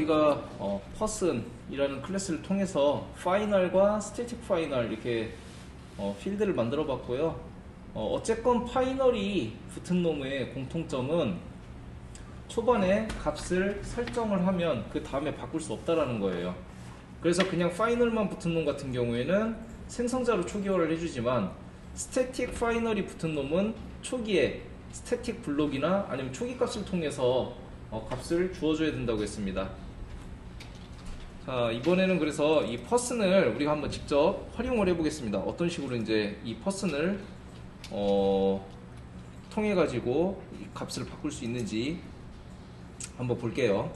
우리가 person이라는 클래스를 통해서 파이널과 스태틱 파이널 이렇게 필드를 만들어 봤고요. 어쨌건 파이널이 붙은 놈의 공통점은 초반에 값을 설정을 하면 그 다음에 바꿀 수 없다라는 거예요. 그래서 그냥 파이널만 붙은 놈 같은 경우에는 생성자로 초기화를 해주지만 스태틱 파이널이 붙은 놈은 초기에 스태틱 블록이나 아니면 초기 값을 통해서 값을 주어줘야 된다고 했습니다. 자, 이번에는 그래서 이 person을 우리가 한번 직접 활용을 해보겠습니다. 어떤 식으로 이제 이 person을 통해 가지고 이 값을 바꿀 수 있는지 한번 볼게요.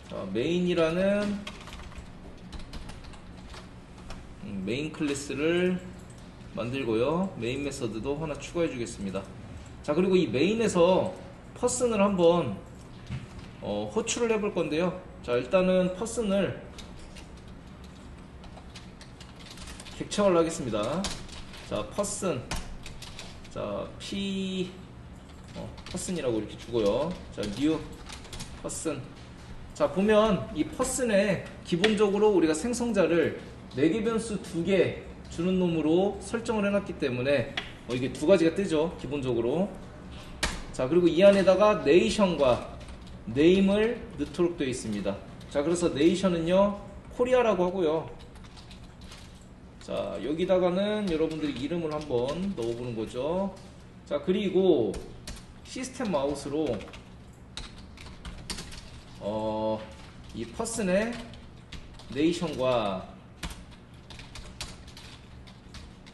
자, 메인이라는 메인 클래스를 만들고요. 메인 메서드도 하나 추가해 주겠습니다. 자, 그리고 이 메인에서 person을 한번 호출을 해볼 건데요. 자, 일단은 person을 객체화를 하겠습니다. 자, person, 자, person이라고 이렇게 주고요. 자, new person. 자, 보면 이 person에 기본적으로 우리가 생성자를 4개 변수 2개 주는 놈으로 설정을 해놨기 때문에 이게 두 가지가 뜨죠, 기본적으로. 자, 그리고 이 안에다가 nation과 name을 넣도록 되어 있습니다. 자, 그래서 nation은요 코리아라고 하고요. 자, 여기다가는 여러분들이 이름을 한번 넣어보는 거죠. 자, 그리고 시스템 마우스로 이 person의 nation과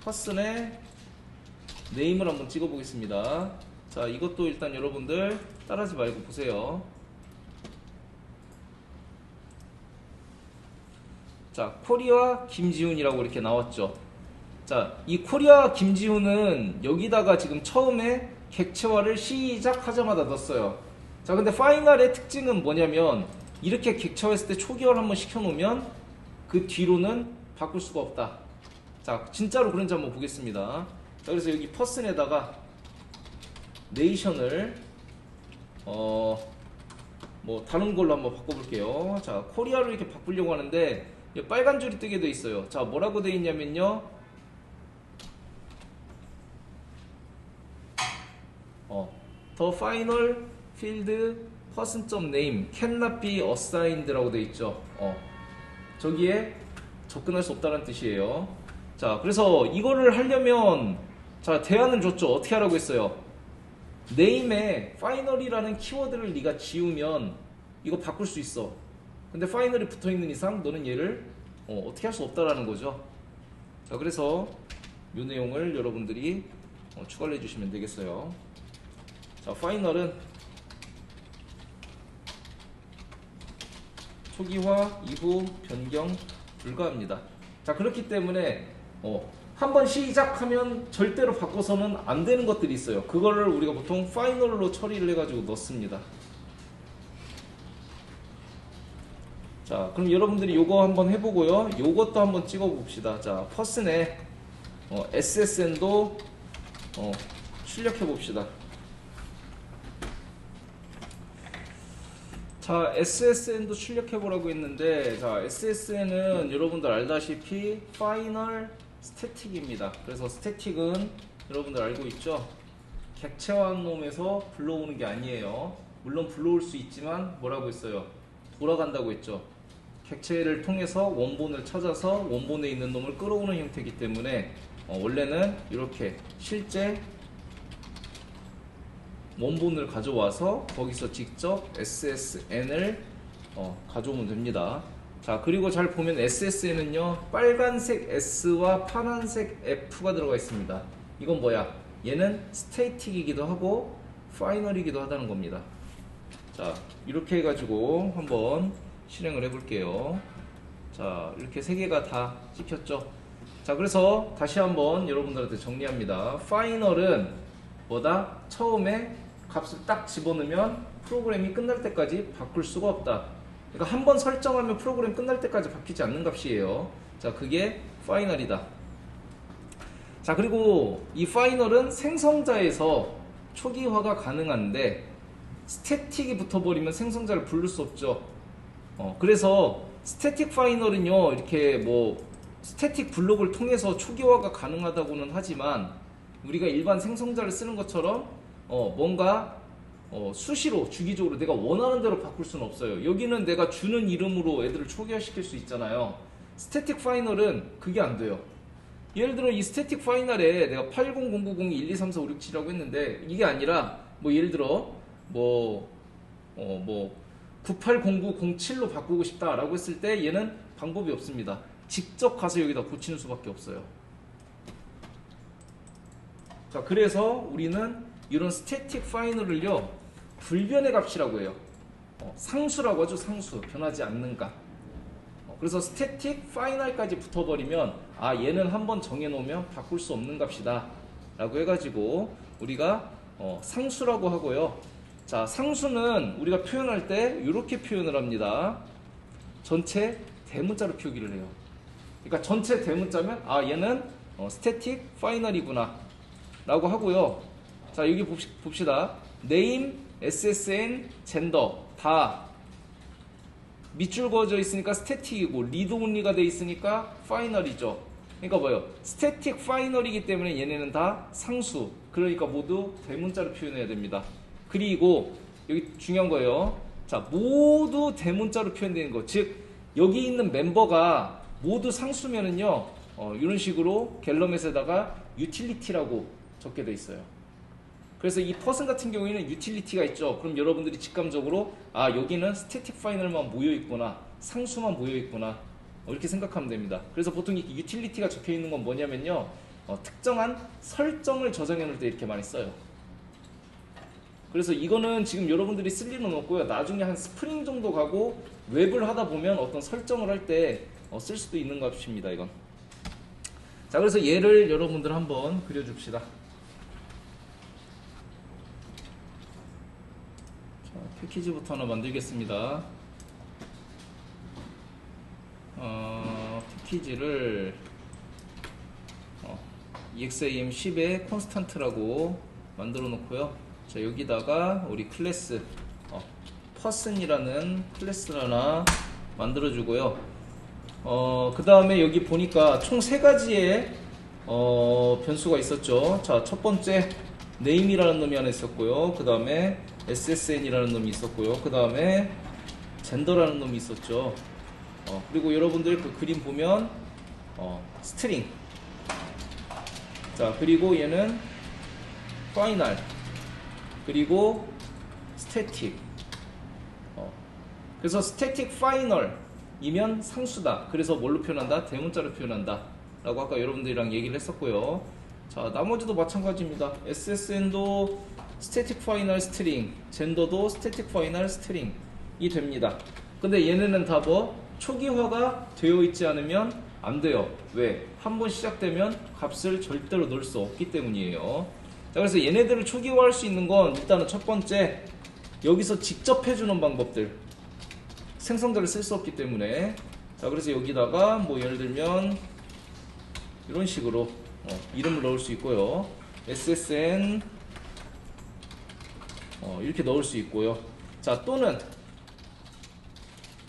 person의 name을 한번 찍어 보겠습니다. 자, 이것도 일단 여러분들 따라하지 말고 보세요. 자, 코리아 김지훈이라고 이렇게 나왔죠. 자, 이 코리아 김지훈은 여기다가 지금 처음에 객체화를 시작하자마자 넣었어요. 자, 근데 파이널의 특징은 뭐냐면 이렇게 객체화했을 때 초기화를 한번 시켜놓으면 그 뒤로는 바꿀 수가 없다. 자, 진짜로 그런지 한번 보겠습니다. 자, 그래서 여기 person에다가 nation을 뭐 다른 걸로 한번 바꿔볼게요. 자, 코리아로 이렇게 바꾸려고 하는데 빨간 줄이 뜨게 돼 있어요. 자, 뭐라고 돼 있냐면요, the final field person.name cannot be assigned라고 돼 있죠. 저기에 접근할 수 없다는 뜻이에요. 자, 그래서 이거를 하려면, 자, 대안을 줬죠. 어떻게 하라고 했어요? name에 final이라는 키워드를 네가 지우면 이거 바꿀 수 있어. 근데 final이 붙어있는 이상 너는 얘를 어떻게 할 수 없다라는 거죠. 자, 그래서 이 내용을 여러분들이 추가를 해주시면 되겠어요. 자, final은 초기화 이후 변경 불가합니다. 자, 그렇기 때문에 한번 시작하면 절대로 바꿔서는 안 되는 것들이 있어요. 그거를 우리가 보통 파이널로 처리를 해가지고 넣습니다. 자, 그럼 여러분들이 요거 한번 해보고요. 요것도 한번 찍어 봅시다. 자, person의 SSN도 출력해 봅시다. 자, SSN도 출력해 보라고 했는데, 자, SSN은 여러분들 알다시피 파이널 스태틱입니다. 그래서 스태틱은 여러분들 알고 있죠? 객체화한 놈에서 불러오는 게 아니에요. 물론 불러올 수 있지만 뭐라고 했어요? 돌아간다고 했죠. 객체를 통해서 원본을 찾아서 원본에 있는 놈을 끌어오는 형태이기 때문에 원래는 이렇게 실제 원본을 가져와서 거기서 직접 SSN을 가져오면 됩니다. 자, 그리고 잘 보면 SSN은요 빨간색 S와 파란색 F가 들어가 있습니다. 이건 뭐야? 얘는 스태틱이기도 하고 파이널이기도 하다는 겁니다. 자, 이렇게 해가지고 한번 실행을 해볼게요. 자, 이렇게 세 개가 다 찍혔죠. 자, 그래서 다시 한번 여러분들한테 정리합니다. 파이널은 뭐다? 처음에 값을 딱 집어넣으면 프로그램이 끝날 때까지 바꿀 수가 없다. 그러니까 한번 설정하면 프로그램 끝날 때까지 바뀌지 않는 값이에요. 자, 그게 파이널이다. 자, 그리고 이 파이널은 생성자에서 초기화가 가능한데 스태틱이 붙어버리면 생성자를 부를 수 없죠. 그래서 스태틱 파이널은요, 이렇게 뭐 스태틱 블록을 통해서 초기화가 가능하다고는 하지만 우리가 일반 생성자를 쓰는 것처럼 뭔가 수시로 주기적으로 내가 원하는 대로 바꿀 수는 없어요. 여기는 내가 주는 이름으로 애들을 초기화시킬 수 있잖아요. 스태틱 파이널은 그게 안 돼요. 예를 들어 이 스태틱 파이널에 내가 800902123456 7이라고 했는데 이게 아니라 뭐 예를 들어 뭐 980907로 바꾸고 싶다라고 했을 때 얘는 방법이 없습니다. 직접 가서 여기다 고치는 수밖에 없어요. 자, 그래서 우리는 이런 스태틱 파이널을요, 불변의 값이라고 해요. 상수라고 하죠. 상수. 변하지 않는 값. 그래서 스태틱 파이널까지 붙어버리면 얘는 한번 정해놓으면 바꿀 수 없는 값이다 라고 해가지고 우리가 상수라고 하고요. 자, 상수는 우리가 표현할 때 이렇게 표현을 합니다. 전체 대문자로 표기를 해요. 그러니까 전체 대문자면 얘는 스태틱 파이널이구나 라고 하고요. 자, 여기 봅시다. name, ssn, 젠더 다 밑줄 그어져 있으니까 스태틱이고 리드 온리가 돼 있으니까 파이널이죠. 그러니까 뭐예요? 스태틱 파이널이기 때문에 얘네는 다 상수. 그러니까 모두 대문자로 표현해야 됩니다. 그리고 여기 중요한 거예요. 자, 모두 대문자로 표현되는 거. 즉 여기 있는 멤버가 모두 상수면은요, 이런 식으로 갤러멧에다가 유틸리티라고 적게 돼 있어요. 그래서 이 퍼슨 같은 경우에는 유틸리티가 있죠. 그럼 여러분들이 직감적으로 여기는 스태틱 파이널만 모여 있구나, 상수만 모여 있구나, 이렇게 생각하면 됩니다. 그래서 보통 이 유틸리티가 적혀 있는 건 뭐냐면요, 특정한 설정을 저장해 놓을 때 이렇게 많이 써요. 그래서 이거는 지금 여러분들이 쓸 일은 없고요. 나중에 한 스프링 정도 가고 웹을 하다 보면 어떤 설정을 할 때 쓸 수도 있는 값입니다. 이건. 자, 그래서 얘를 여러분들 한번 그려줍시다. 자, 패키지부터 하나 만들겠습니다. 패키지를 exam10의 콘스탄트라고 만들어 놓고요. 자, 여기다가 우리 클래스 person이라는 클래스를 하나 만들어 주고요. 그 다음에 여기 보니까 총 3가지의 변수가 있었죠. 자, 첫 번째 name이라는 놈이 하나 있었고요. 그 다음에 ssn이라는 놈이 있었고요. 그 다음에 gender라는 놈이 있었죠. 그리고 여러분들 그 그림 보면 string, 자, 그리고 얘는 final, 그리고 static. 그래서 static final 이면 상수다. 그래서 뭘로 표현한다? 대문자로 표현한다 라고 아까 여러분들이랑 얘기를 했었고요. 자, 나머지도 마찬가지입니다. SSN도 static final string, gender도 static final string이 됩니다. 근데 얘네는 다 초기화가 되어 있지 않으면 안 돼요. 왜? 한번 시작되면 값을 절대로 넣을 수 없기 때문이에요. 자, 그래서 얘네들을 초기화할 수 있는 건 일단은 첫 번째, 여기서 직접 해주는 방법들. 생성자를 쓸 수 없기 때문에. 자, 그래서 여기다가 뭐 예를 들면 이런 식으로 이름을 넣을 수 있고요. SSN 이렇게 넣을 수 있고요. 자, 또는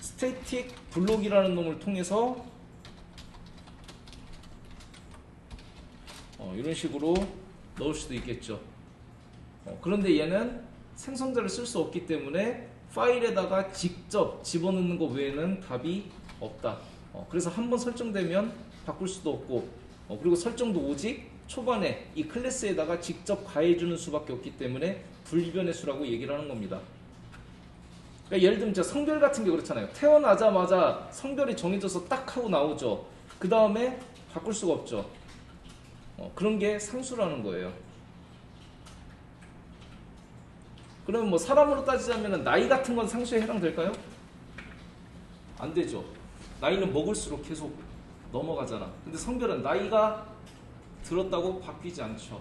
스태틱 블록이라는 놈을 통해서 이런 식으로 넣을 수도 있겠죠. 그런데 얘는 생성자를 쓸 수 없기 때문에 파일에다가 직접 집어넣는 것 외에는 답이 없다. 그래서 한번 설정되면 바꿀 수도 없고, 그리고 설정도 오직 초반에 이 클래스에다가 직접 가해주는 수밖에 없기 때문에 불변의 수라고 얘기를 하는 겁니다. 그러니까 예를 들면 성별 같은 게 그렇잖아요. 태어나자마자 성별이 정해져서 딱 하고 나오죠. 그 다음에 바꿀 수가 없죠. 그런 게 상수라는 거예요. 그러면 뭐 사람으로 따지자면 나이 같은 건 상수에 해당될까요? 안 되죠. 나이는 먹을수록 계속 넘어가잖아. 근데 성별은 나이가 들었다고 바뀌지 않죠.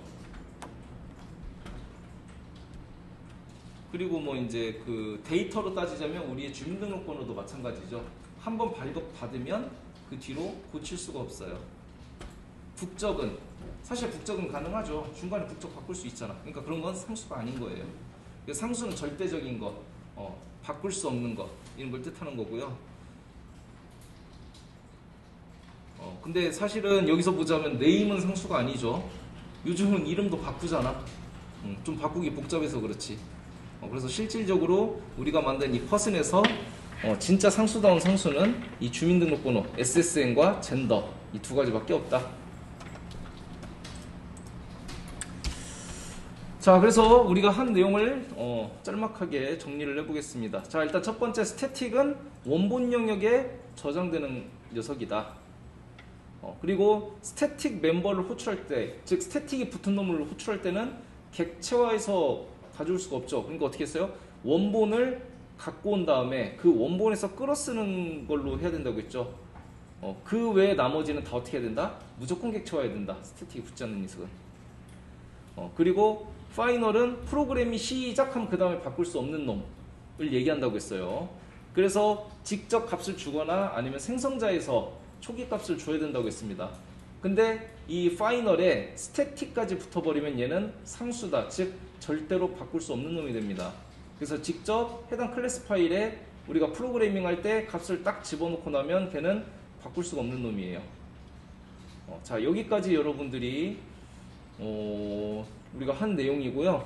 그리고 뭐 이제 그 데이터로 따지자면 우리의 주민등록번호도 마찬가지죠. 한번 발급받으면 그 뒤로 고칠 수가 없어요. 국적은 사실 국적은 가능하죠. 중간에 국적 바꿀 수 있잖아. 그러니까 그런 건 상수가 아닌 거예요. 상수는 절대적인 것, 바꿀 수 없는 것 이런 걸 뜻하는 거고요. 근데 사실은 여기서 보자면 네임은 상수가 아니죠. 요즘은 이름도 바꾸잖아. 좀 바꾸기 복잡해서 그렇지. 그래서 실질적으로 우리가 만든 이 퍼슨에서 진짜 상수다운 상수는 이 주민등록번호 SSN과 젠더 이 두 가지밖에 없다. 자, 그래서 우리가 한 내용을 짤막하게 정리를 해보겠습니다. 자, 일단 첫 번째 스태틱은 원본 영역에 저장되는 녀석이다. 그리고 스태틱 멤버를 호출할 때, 즉 스태틱이 붙은 놈을 호출할 때는 객체화해서 가져올 수가 없죠. 그러니까 어떻게 했어요? 원본을 갖고 온 다음에 그 원본에서 끌어쓰는 걸로 해야 된다고 했죠. 그 외에 나머지는 다 어떻게 해야 된다? 무조건 객체화해야 된다. 스태틱이 붙지 않는 녀석은. 그리고 파이널은 프로그램이 시작하면 그 다음에 바꿀 수 없는 놈을 얘기한다고 했어요. 그래서 직접 값을 주거나 아니면 생성자에서 초기 값을 줘야 된다고 했습니다. 근데 이 파이널에 스태틱까지 붙어버리면 얘는 상수다. 즉 절대로 바꿀 수 없는 놈이 됩니다. 그래서 직접 해당 클래스 파일에 우리가 프로그래밍 할 때 값을 딱 집어넣고 나면 걔는 바꿀 수가 없는 놈이에요. 자, 여기까지 여러분들이 우리가 한 내용이고요.